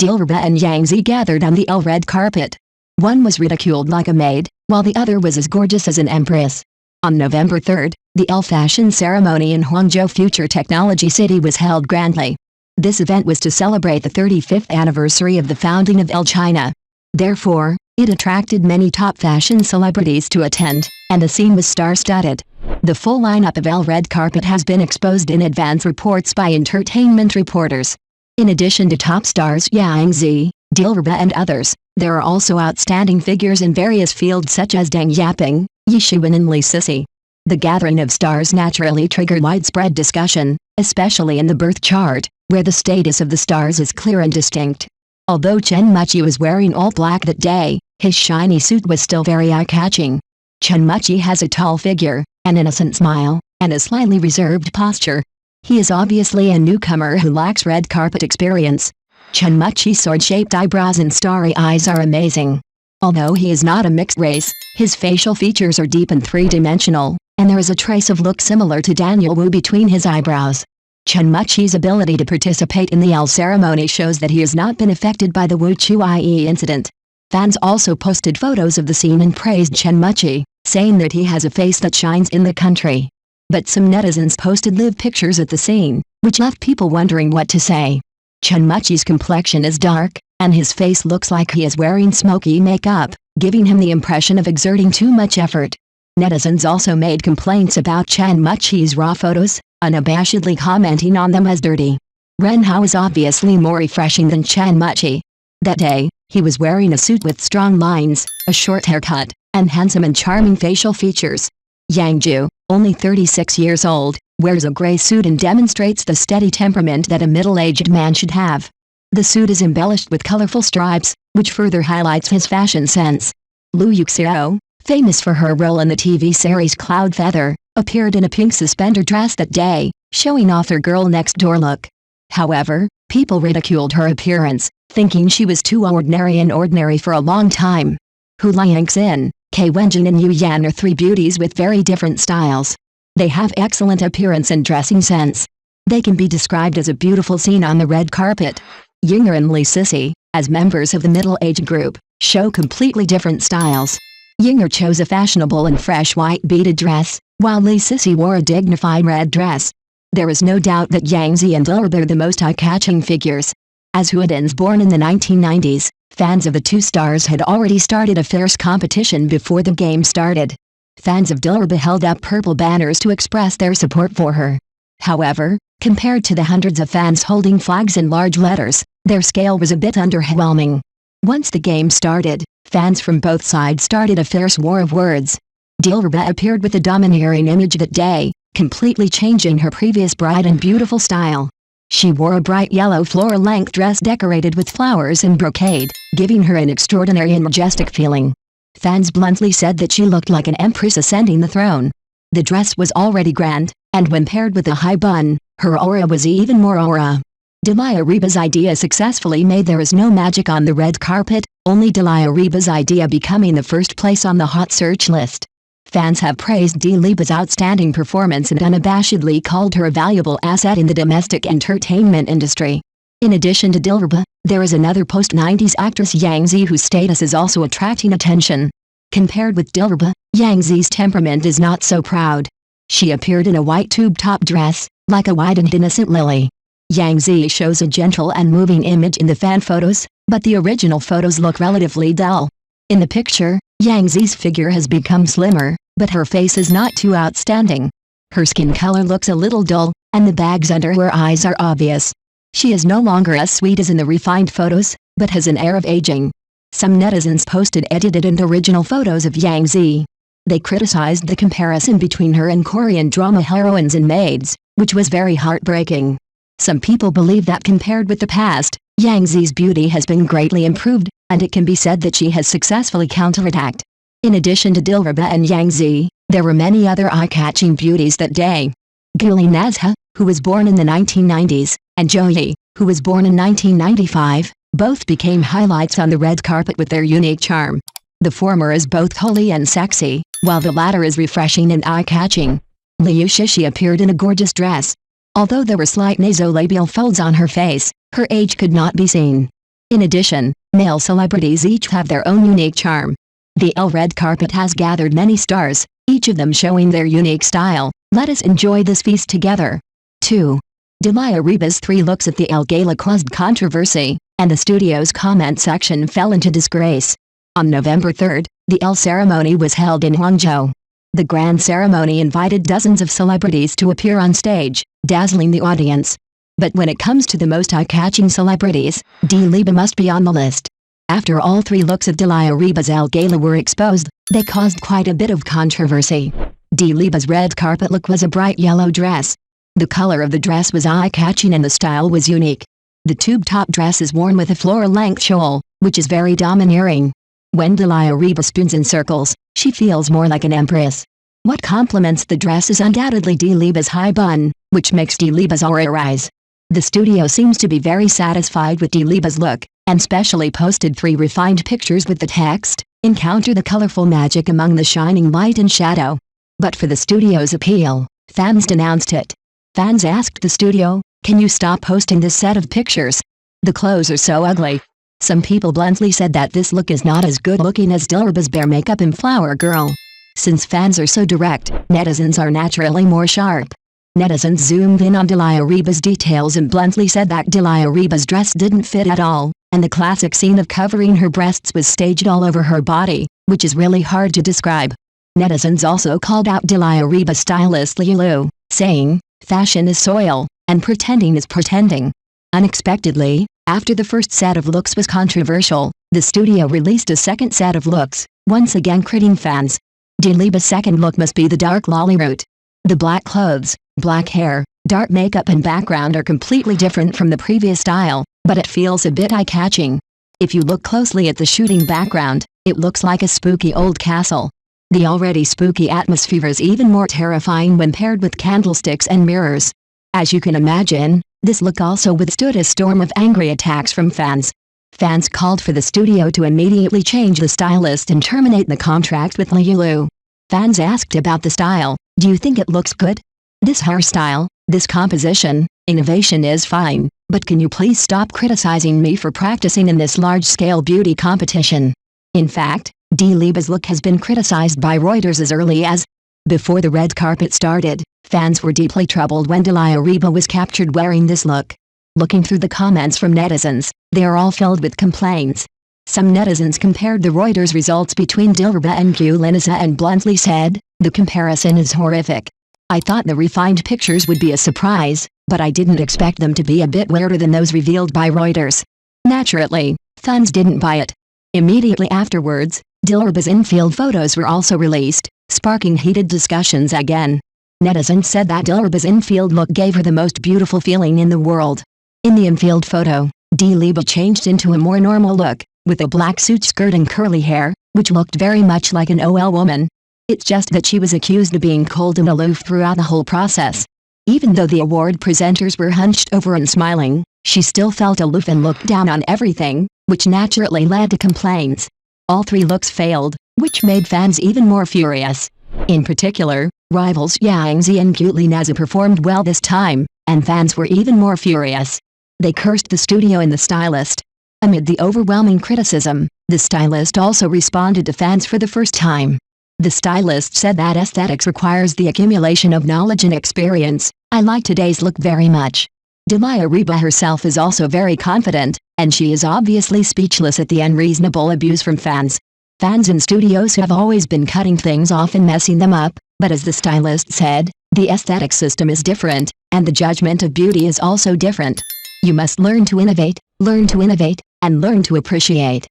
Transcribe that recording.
Dilireba and Yang Zi gathered on the ELLE red carpet. One was ridiculed like a maid, while the other was as gorgeous as an empress. On November 3, the ELLE fashion ceremony in Hangzhou Future Technology City was held grandly. This event was to celebrate the 35th anniversary of the founding of ELLE China. Therefore, it attracted many top fashion celebrities to attend, and the scene was star-studded. The full lineup of ELLE red carpet has been exposed in advance reports by entertainment reporters. In addition to top stars Yang Zi, Dilireba and others, there are also outstanding figures in various fields such as Deng Yaping, Ye Xuan and Li Sisi. The gathering of stars naturally triggered widespread discussion, especially in the birth chart, where the status of the stars is clear and distinct. Although Chen Muqi was wearing all black that day, his shiny suit was still very eye-catching. Chen Muqi has a tall figure, an innocent smile, and a slightly reserved posture. He is obviously a newcomer who lacks red carpet experience. Chen Muqi's sword-shaped eyebrows and starry eyes are amazing. Although he is not a mixed race, his facial features are deep and three-dimensional, and there is a trace of look similar to Daniel Wu between his eyebrows. Chen Muqi's ability to participate in the ELLE ceremony shows that he has not been affected by the Wu Chuyi incident. Fans also posted photos of the scene and praised Chen Muqi, saying that he has a face that shines in the country. But some netizens posted live pictures at the scene, which left people wondering what to say. Chen Muqi's complexion is dark, and his face looks like he is wearing smoky makeup, giving him the impression of exerting too much effort. Netizens also made complaints about Chen Muqi's raw photos, unabashedly commenting on them as dirty. Ren Hao is obviously more refreshing than Chen Muqi. That day, he was wearing a suit with strong lines, a short haircut, and handsome and charming facial features. Yang Ju, only 36 years old, wears a gray suit and demonstrates the steady temperament that a middle-aged man should have. The suit is embellished with colorful stripes, which further highlights his fashion sense. Lu Yuxiao, famous for her role in the TV series Cloud Feather, appeared in a pink suspender dress that day, showing off her girl next door look. However, people ridiculed her appearance, thinking she was too ordinary for a long time. Hu Liangxin, K Wenjin and Yu Yan are three beauties with very different styles. They have excellent appearance and dressing sense. They can be described as a beautiful scene on the red carpet. Yinger and Li Sisi, as members of the middle-aged group, show completely different styles. Yinger chose a fashionable and fresh white beaded dress, while Li Sisi wore a dignified red dress. There is no doubt that Yang Zi and Dilireba are the most eye-catching figures. As Huadins born in the 1990s, fans of the two stars had already started a fierce competition before the game started. Fans of Dilireba held up purple banners to express their support for her. However, compared to the hundreds of fans holding flags in large letters, their scale was a bit underwhelming. Once the game started, fans from both sides started a fierce war of words. Dilireba appeared with a domineering image that day, completely changing her previous bright and beautiful style. She wore a bright yellow floor-length dress decorated with flowers and brocade, giving her an extraordinary and majestic feeling. Fans bluntly said that she looked like an empress ascending the throne. The dress was already grand, and when paired with a high bun, her aura was even more aura. Dilireba's idea successfully made There Is No Magic on the red carpet, only Dilireba's idea becoming the first place on the hot search list. Fans have praised Dilireba's outstanding performance and unabashedly called her a valuable asset in the domestic entertainment industry. In addition to Dilireba, there is another post-90s actress Yang Zi whose status is also attracting attention. Compared with Dilireba, Yang Zi's temperament is not so proud. She appeared in a white tube-top dress, like a white and innocent lily. Yang Zi shows a gentle and moving image in the fan photos, but the original photos look relatively dull. In the picture, Yang Zi's figure has become slimmer, but her face is not too outstanding. Her skin color looks a little dull, and the bags under her eyes are obvious. She is no longer as sweet as in the refined photos, but has an air of aging. Some netizens posted edited and original photos of Yang Zi. They criticized the comparison between her and Korean drama heroines and maids, which was very heartbreaking. Some people believe that compared with the past, Yang Zi's beauty has been greatly improved, and it can be said that she has successfully counterattacked. In addition to Dilireba and Yang Zi, there were many other eye-catching beauties that day.古力娜扎, who was born in the 1990s, and Joey, who was born in 1995, both became highlights on the red carpet with their unique charm. The former is both holy and sexy, while the latter is refreshing and eye-catching. Liu Shishi appeared in a gorgeous dress. Although there were slight nasolabial folds on her face, her age could not be seen. In addition, male celebrities each have their own unique charm. The ELLE red carpet has gathered many stars, each of them showing their unique style. Let us enjoy this feast together. 2. Diliraba's 3 looks at the ELLE Gala caused controversy, and the studio's comment section fell into disgrace. On November 3, the ELLE ceremony was held in Hangzhou. The grand ceremony invited dozens of celebrities to appear on stage, dazzling the audience. But when it comes to the most eye-catching celebrities, Dilireba must be on the list. After all 3 looks of Diliraba's ELLE Gala were exposed, they caused quite a bit of controversy. Dilireba's red carpet look was a bright yellow dress. The color of the dress was eye-catching and the style was unique. The tube-top dress is worn with a floor-length shawl, which is very domineering. When Dilireba spins in circles, she feels more like an empress. What complements the dress is undoubtedly Dilireba's high bun, which makes Dilireba's aura rise. The studio seems to be very satisfied with Dilireba's look, and specially posted 3 refined pictures with the text, "Encounter the colorful magic among the shining light and shadow." But for the studio's appeal, fans denounced it. Fans asked the studio, "Can you stop posting this set of pictures? The clothes are so ugly." Some people bluntly said that this look is not as good-looking as Dilireba's bare makeup and flower girl. Since fans are so direct, netizens are naturally more sharp. Netizens zoomed in on Dilireba's details and bluntly said that Dilireba's dress didn't fit at all, and the classic scene of covering her breasts was staged all over her body, which is really hard to describe. Netizens also called out Dilireba's stylist ELLE, saying, "Fashion is soil, and pretending is pretending." Unexpectedly, after the first set of looks was controversial, the studio released a second set of looks, once again critting fans. Dilireba's second look must be the dark lolly route. The black clothes, black hair, dark makeup and background are completely different from the previous style, but it feels a bit eye-catching. If you look closely at the shooting background, it looks like a spooky old castle. The already spooky atmosphere is even more terrifying when paired with candlesticks and mirrors. As you can imagine, this look also withstood a storm of angry attacks from fans. Fans called for the studio to immediately change the stylist and terminate the contract with ELLE. Fans asked about the style, "Do you think it looks good? This hairstyle, this composition, innovation is fine, but can you please stop criticizing me for practicing in this large-scale beauty competition?" In fact, Dilireba's look has been criticized by Reuters as early as before the red carpet started. Fans were deeply troubled when Dilireba was captured wearing this look. Looking through the comments from netizens, they are all filled with complaints. Some netizens compared the Reuters results between Dilireba and古力娜扎and bluntly said, "The comparison is horrific. I thought the refined pictures would be a surprise, but I didn't expect them to be a bit weirder than those revealed by Reuters." Naturally, fans didn't buy it. Immediately afterwards, Dilireba's infield photos were also released, sparking heated discussions again. Netizens said that Dilireba's infield look gave her the most beautiful feeling in the world. In the infield photo, Dilireba changed into a more normal look, with a black suit skirt and curly hair, which looked very much like an OL woman. It's just that she was accused of being cold and aloof throughout the whole process. Even though the award presenters were hunched over and smiling, she still felt aloof and looked down on everything, which naturally led to complaints. All 3 looks failed, which made fans even more furious. In particular, rivals Yang Zi and古力娜扎performed well this time, and fans were even more furious. They cursed the studio and the stylist. Amid the overwhelming criticism, the stylist also responded to fans for the first time. The stylist said that aesthetics requires the accumulation of knowledge and experience. "I like today's look very much." Dilireba herself is also very confident, and she is obviously speechless at the unreasonable abuse from fans. Fans in studios have always been cutting things off and messing them up, but as the stylist said, the aesthetic system is different, and the judgment of beauty is also different. You must learn to innovate, and learn to appreciate.